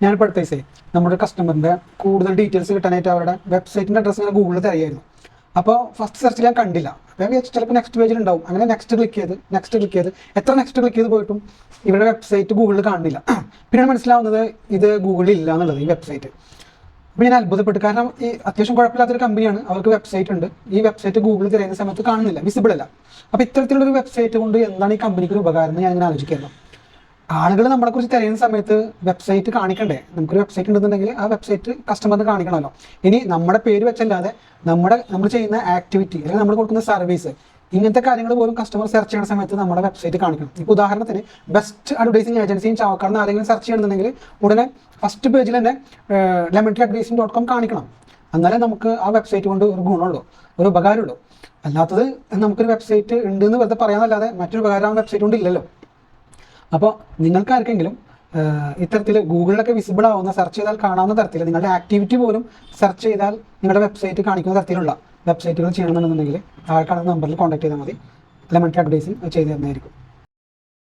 ഞാനിപ്പോൾ അടുത്ത ദിവസമേ നമ്മുടെ കസ്റ്റമറിൻ്റെ കൂടുതൽ ഡീറ്റെയിൽസ് കിട്ടാനായിട്ട് അവരുടെ വെബ്സൈറ്റിൻ്റെ അഡ്രസ്സ് ഇങ്ങനെ ഗൂഗിളിൽ തരികയായിരുന്നു. അപ്പോൾ ഫസ്റ്റ് സെർച്ചിൽ ഞാൻ കണ്ടില്ല. അപ്പോൾ ചിലപ്പോൾ നെക്സ്റ്റ് പേജിൽ ഉണ്ടാവും. അങ്ങനെ നെക്സ്റ്റ് ക്ലിക്ക് ചെയ്ത് എത്ര നെക്സ്റ്റ് ക്ലിക്ക് ചെയ്ത് പോയിട്ടും ഇവരുടെ വെബ്സൈറ്റ് ഗൂഗിളിൽ കാണുന്നില്ല. പിന്നെയാണ് മനസ്സിലാവുന്നത് ഇത് ഗൂഗിളിൽ ഇല്ല എന്നുള്ളത്, ഈ വെബ്സൈറ്റ്. അപ്പോൾ ഞാൻ അത്ഭുതപ്പെട്ടു. കാരണം ഈ അത്യാവശ്യം കുഴപ്പമില്ലാത്തൊരു കമ്പനിയാണ്, അവർക്ക് വെബ്സൈറ്റ് ഉണ്ട്. ഈ വെബ്സൈറ്റ് ഗൂഗിളിൽ തിരയുന്ന സമയത്ത് കാണുന്നില്ല, വിസിബിൾ അല്ല. അപ്പോൾ ഇത്തരത്തിലുള്ളൊരു വെബ്സൈറ്റ് കൊണ്ട് എന്താണ് ഈ കമ്പനിക്ക് ഒരു ഉപകാരം എന്ന് ഞാൻ ഇങ്ങനെ ആലോചിക്കുന്നു. ആളുകൾ നമ്മളെക്കുറിച്ച് തിരയുന്ന സമയത്ത് വെബ്സൈറ്റ് കാണിക്കണ്ടേ? നമുക്കൊരു വെബ്സൈറ്റ് ഉണ്ടെന്നുണ്ടെങ്കിൽ ആ വെബ്സൈറ്റ് കസ്റ്റമറിന് കാണിക്കണമല്ലോ. ഇനി നമ്മുടെ പേര് വെച്ചല്ലാതെ നമ്മൾ ചെയ്യുന്ന ആക്ടിവിറ്റി അല്ലെങ്കിൽ നമ്മൾ കൊടുക്കുന്ന സർവീസ്, ഇങ്ങനത്തെ കാര്യങ്ങൾ പോലും കസ്റ്റമർ സെർച്ച് ചെയ്യുന്ന സമയത്ത് നമ്മുടെ വെബ്സൈറ്റ് കാണിക്കണം. ഇപ്പോൾ ഉദാഹരണത്തിന് ബെസ്റ്റ് അഡ്വർടൈസിങ് ഏജൻസിയും ചാവക്കാട് ആരെങ്കിലും സെർച്ച് ചെയ്യണമെന്നുണ്ടെങ്കിൽ ഉടനെ ഫസ്റ്റ് പേജിൽ തന്നെ lemontreeadvertising.com കാണിക്കണം. എന്നാലേ നമുക്ക് ആ വെബ്സൈറ്റ് കൊണ്ട് ഒരു ഗുണമുള്ളൂ, ഒരു ഉപകാരമുള്ളൂ. അല്ലാത്തത് നമുക്കൊരു വെബ്സൈറ്റ് ഉണ്ട് എന്ന് വെറുതെ പറയാമെന്നല്ലാതെ മറ്റൊരു ഉപകാരം ആ വെബ്സൈറ്റ് കൊണ്ട് ഇല്ലല്ലോ. അപ്പോൾ നിങ്ങൾക്ക് ആർക്കെങ്കിലും ഇത്തരത്തിൽ ഗൂഗിളിലൊക്കെ വിസിബിൾ ആവുന്ന, സെർച്ച് ചെയ്താൽ കാണാവുന്ന തരത്തിൽ, നിങ്ങളുടെ ആക്ടിവിറ്റി പോലും സെർച്ച് ചെയ്താൽ നിങ്ങളുടെ വെബ്സൈറ്റ് കാണിക്കുന്ന തരത്തിലുള്ള വെബ്സൈറ്റുകൾ ചെയ്യണമെന്നുണ്ടെങ്കിൽ താഴെ കാണുന്ന നമ്പറിൽ കോൺടാക്ട് ചെയ്താൽ മതി. ലെമൺ ട്രീ അഡ്വർടൈസിംഗ് ചെയ്തു തരുന്നതായിരിക്കും.